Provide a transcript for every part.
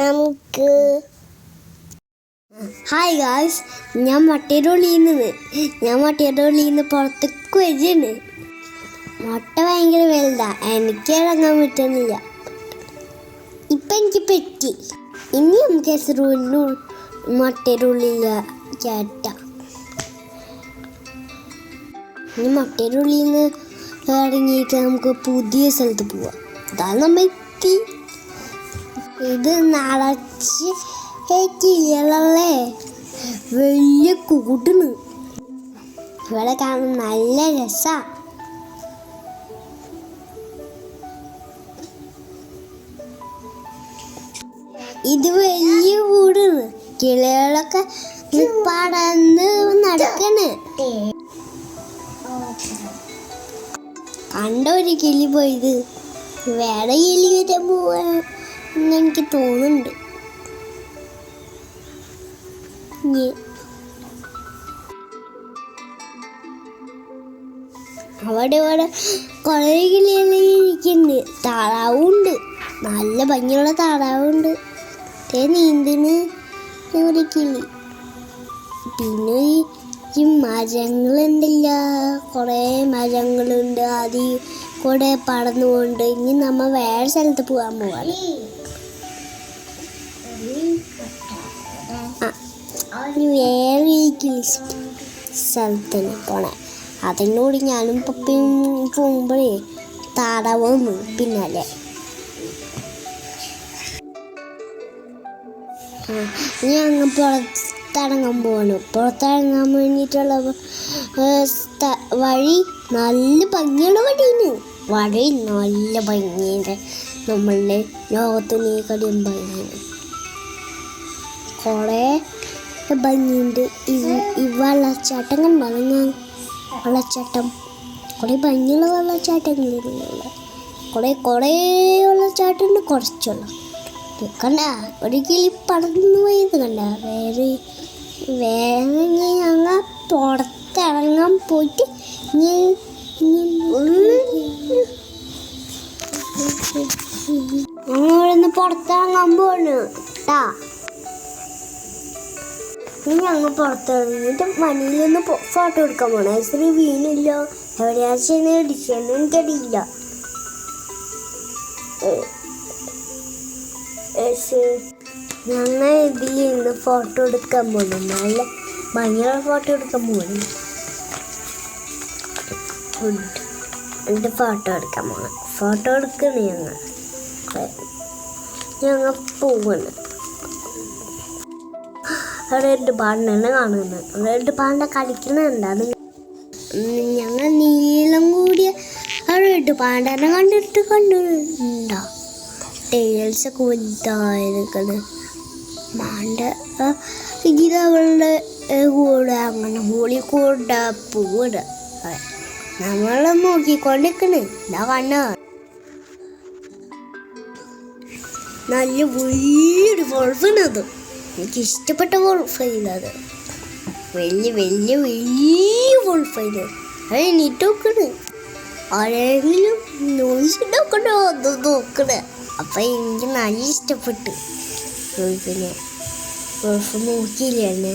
നമുക്ക് hi guys, ഞാൻ മട്ടേരുള്ളിയിൽ നിന്ന് പുറത്തേക്ക് വരികയാണ്. മുട്ട ഭയങ്കര വലുതാ, എനിക്ക് ഇറങ്ങാൻ പറ്റുന്നില്ല. ഇപ്പം എനിക്ക് പറ്റി. ഇനി നമുക്ക് മുട്ടേരുള്ളിൽ കയറ്റാം. ഇനി മുട്ടേരുള്ളിൽ നിന്ന് ഇറങ്ങിയിട്ട് നമുക്ക് പുതിയ സ്ഥലത്ത് പോവാം. അതാണ് നമ്മൾ എത്തി. ഇത് നിറച്ച് കിളികളല്ലേ, വലിയ കൂട്ടാണ്. ഇവിടെ കാണാൻ നല്ല രസമാണ്. ഇത് വലിയ കൂടാണ്. കിളികളൊക്കെ പടന്ന് നടക്കണ്. കണ്ട ഒരു കിളി പോയത് വേറെ കിളി വരാൻ പോവാന്ന് എനിക്ക് തോന്നുന്നുണ്ട്. അവിടെ കുറേ കിളികളെ ഇരിക്കുന്നുണ്ട്. താറാവുണ്ട്, നല്ല ഭംഗിയുള്ള താറാവുണ്ട്. നീന്തിന് ഒരു കിളി. പിന്നെ ഈ മരങ്ങളുണ്ടല്ല, കുറേ മരങ്ങളുണ്ട്. അതിൽ കൂടെ പറന്നുകൊണ്ട് ഇനി നമ്മൾ വേറെ സ്ഥലത്ത് പോകാൻ പോവാണ്. വേറെ കിളി സ്ഥലത്തിന് പോണേ. അതിനോട് ഞാനും പപ്പയും പോകുമ്പോഴേ താറാവും പിന്നാലെ. ഇനി അങ്ങ് പുറത്തിറങ്ങാൻ പോവാണ്. പുറത്തിറങ്ങാൻ വേണ്ടിയിട്ടുള്ള വഴി നല്ല ഭംഗിയുള്ള വഴി നല്ല ഭംഗിയുണ്ട്. നമ്മളുടെ ലോകത്തിനേക്കാളും ഭംഗിയാണ്. കുറേ ഭംഗിയുണ്ട്. ഈ വെള്ളച്ചാട്ടം കണ്ടാണ് ഞാൻ. വെള്ളച്ചാട്ടം കുറേ ഭംഗിയുള്ള വെള്ളച്ചാട്ടങ്ങളുള്ള കുറേ വെള്ളച്ചാട്ടമുണ്ട്. കുറച്ചുള്ള കണ്ട ഒരു കിളി പറന്നു പോയത് കണ്ട. വേറെ ഞങ്ങൾ പുറത്തിറങ്ങാൻ പോയിട്ട് ഞങ്ങളിന്ന് പുറത്തിറങ്ങാൻ പോണ് കേട്ടാ. ഞങ്ങൾ പുറത്തിറങ്ങിയിട്ട് മണിയിലൊന്ന് ഫോട്ടോ എടുക്കാൻ പോണേ. ശ്രീ വീണില്ല, എവിടെയാ ചെയ്യുന്നത് ഇടിച്ചെന്ന് എനിക്കറിയില്ല. ഞങ്ങൾ ഇതിൽ നിന്ന് ഫോട്ടോ എടുക്കാൻ പോകണം. നല്ല ഭംഗിയുള്ള ഫോട്ടോ എടുക്കാൻ പോകണം. എന്നിട്ട് ഫോട്ടോ എടുക്കാൻ പോകണം. ഫോട്ടോ എടുക്കണേ ഞങ്ങൾ പോവാണ്. റെഡ് പാണ്ടിനെ കാണുന്നത്. റെഡ് പാണ്ട കളിക്കുന്നുണ്ട്. ഞങ്ങൾ നീളം കൂടിയ റെഡ് പാണ്ടനെ കണ്ടിട്ടുണ്ടോ? ടേൽസൊക്കെ വലുതായിരിക്കണ്. മാണ്ട ഇതവളുടെ കൂടെ അങ്ങനെ ഹോളി കൂടെ പൂട് നമ്മൾ നോക്കിക്കൊണ്ടിരിക്കണ്. എന്താ കണ്ണ നല്ല വലിയൊരു വോൾഫാണ്. അത് എനിക്കിഷ്ടപ്പെട്ട വോൾഫായത്. വലിയ വോൾഫായത്. അത് എണീറ്റ് നോക്കണ്. ആരെങ്കിലും നോയിച്ച് നോക്കണോ അത് നോക്കണേ. അപ്പം എനിക്ക് നല്ല ഇഷ്ടപ്പെട്ടു. ഗൾഫ് നോക്കിയില്ലേ എന്നെ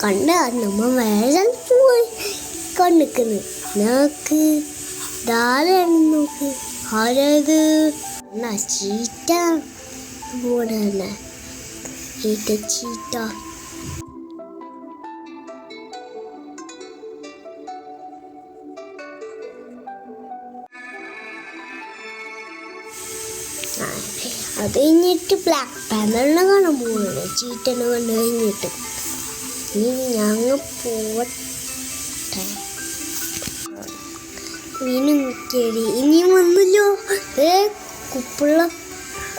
കണ്ട. നമ്മൾ വേറെ പോയി കണ്ടിക്കുന്നു. നോക്ക് ധാരാളം നോക്ക്. ആരത് ചീറ്റ പോണല്ലേ. ചീറ്റ അത് കഴിഞ്ഞിട്ട് ബ്ലാക്ക് പാന്തറിനെ കാണാൻ പോവുകയാണ്. ചീറ്റനെ കണ്ടു കഴിഞ്ഞിട്ട് ഇനി ഞങ്ങൾ പോവട്ടെ. വീണ്ടും ചെടി ഇനിയും വന്നല്ലോ. കുപ്പുള്ള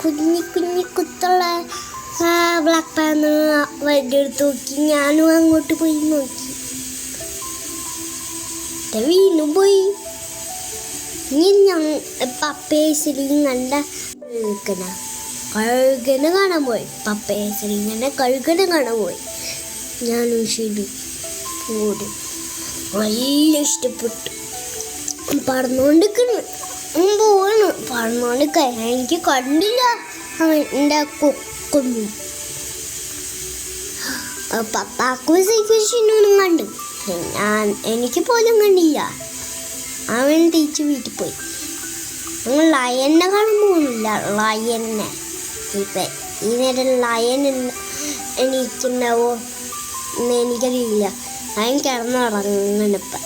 കുഞ്ഞി കുത്തുള്ള ബ്ലാക്ക് പാന്തർ വൈകിയെടുത്ത് നോക്കി. ഞാനും അങ്ങോട്ട് പോയി നോക്കി. വീണ്ടും പോയി. ഇനി പപ്പേശ്വരി കണ്ട കഴുകനെ കാണാൻ പോയി. പപ്പേശ്വരി കഴുകനെ കാണാൻ പോയി. ഞാനും ശരി ഓടി. നല്ല ഇഷ്ടപ്പെട്ടു. പറന്നുകൊണ്ടിരിക്കുന്നു. പോവാണ്. കാണുന്നോണ്ട് എനിക്ക് കണ്ടില്ല അവൻ്റെ കൊക്കൊന്നും. പപ്പാക്കും സൈക്കിളിനും കണ്ടു, എനിക്ക് പോലും കണ്ടില്ല. അവൻ തിരിച്ച് വീട്ടിൽ പോയി. ഞങ്ങൾ ലയനെ കാണാൻ പോകുന്നില്ല. ലയനെ ഇപ്പം ഈ നേരം ലയൻ എണീക്കുണ്ടാവോ എന്ന് എനിക്കറിയില്ല. ലയൻ കിടന്നുറങ്ങണിപ്പം.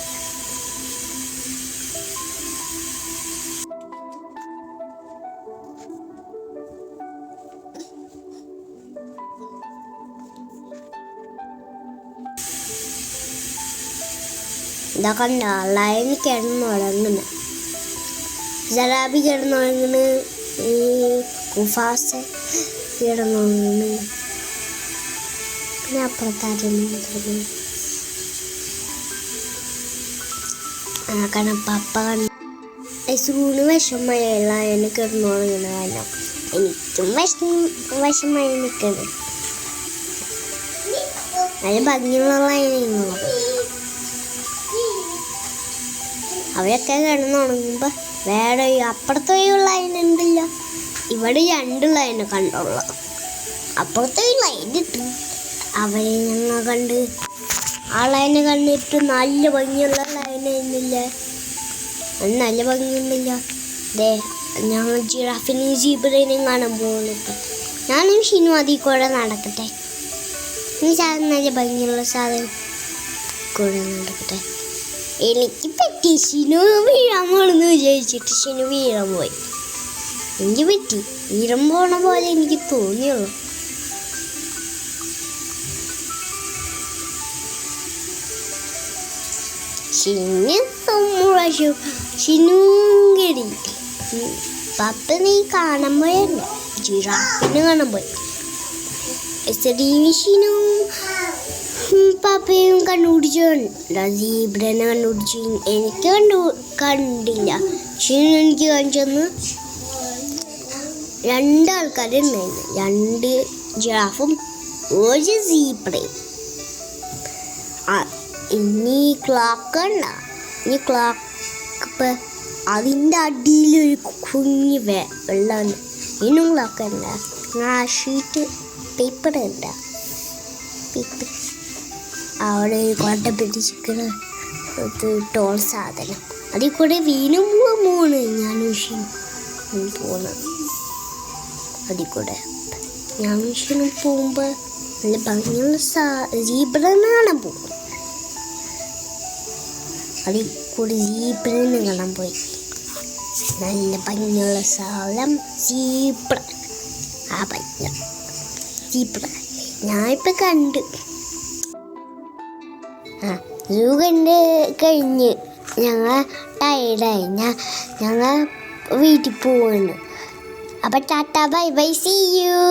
ഇതാ കണ്ട ലയൻ കിടന്നുറങ്ങുന്ന, ജറാബി കിടന്നുറങ്ങുന്നു, ഈ മുഫാസ കിടന്നുറങ്ങുന്നു. പിന്നെ അപ്പുറത്തായിരുന്നു കാരണം പപ്പ ഐസൂണ് വിഷമല്ല എന്നെ കിടന്നുറങ്ങുന്ന കാരണം എനിക്കും വിഷമായി നിൽക്കുന്നത്. നല്ല ഭംഗിയുള്ള ലൈനുള്ളത്. അവരൊക്കെ കിടന്നുണങ്ങുമ്പോൾ വേറെ അപ്പുറത്തെ ലൈനുണ്ടല്ലോ, ഇവിടെ 2 ലൈന് കണ്ടുള്ള. അപ്പുറത്തെ ലൈൻ ഇട്ടു അവരെ ഞങ്ങൾ കണ്ട്. ആ ലൈന് കണ്ടിട്ട് നല്ല ഭംഗിയുള്ള ലൈനായിരുന്നില്ലേ? അത് നല്ല ഭംഗിയൊന്നുമില്ല. ദേ ഞങ്ങൾ ജിറാഫിനെയും സീബ്രേനെയും കാണാൻ പോകുന്നു. ഞാനും ഷിനു അതിൽ കൂടെ നടക്കട്ടെ. ഈ സാധനം നല്ല ഭംഗിയുള്ള സാധനം കൂടെ നടക്കട്ടെ. എനിക്ക് പറ്റി ഷിനു വീഴാൻ പോണെന്ന് വിചാരിച്ചിട്ട് ഷിനു വീഴാൻ പോയി. എനിക്ക് പറ്റി വീഴാൻ പോണ പോലെ എനിക്ക് തോന്നിയുള്ളൂ. ഷിനുങ്കടി പപ്പ നീ കാണാൻ പോയല്ലേ? ജിറാഫിനെ കാണാൻ പോയി. ഷിനും പപ്പയും കണ്ടുപിടിച്ചോണ്ട, സീബ്രനെ കണ്ടുപിടിച്ചു. എനിക്ക് കണ്ടില്ല. ഷിനു എനിക്ക് കാണിച്ചു തന്നു. 2 ആൾക്കാരുണ്ടായിരുന്നു, 2 ജിറാഫും 1 സീബ്രയും. ഇനി ക്ലോക്ക് ഉണ്ട, ഇനി ക്ലോക്ക് ഇപ്പം അതിൻ്റെ അടിയിലൊരു കുഞ്ഞ് വെള്ളമുണ്ട്. ഇനിയും ക്ലോക്ക് ഉണ്ട്. ആ ഷീറ്റ് പേപ്പർ ഉണ്ട്, പേപ്പർ അവിടെ ഒരു കൊട്ട പിടിച്ചിരിക്കുന്ന ടോൾ സാധനം. അതിൽ കൂടെ വീണും പോണ് ഞാൻ പോകുന്നത്. അതിൽ കൂടെ ഞാൻ പോകുമ്പോൾ നല്ല ഭംഗിയുള്ള സീബ്രനെ കാണാൻ പോകും. അതിൽ കൂടി സീബ്രനെ കാണാൻ പോയി. നല്ല ഭംഗിയുള്ള സ്ഥലം സീബ്ര. ആ ഭംഗി സീബ്ര ഞാനിപ്പോൾ കണ്ട്. സൂ കണ്ട് കഴിഞ്ഞ് ഞങ്ങൾ ടയർഡായി. ഞങ്ങൾ വീട്ടിൽ പോവാണ്. അപ്പം tata bye bye, see U.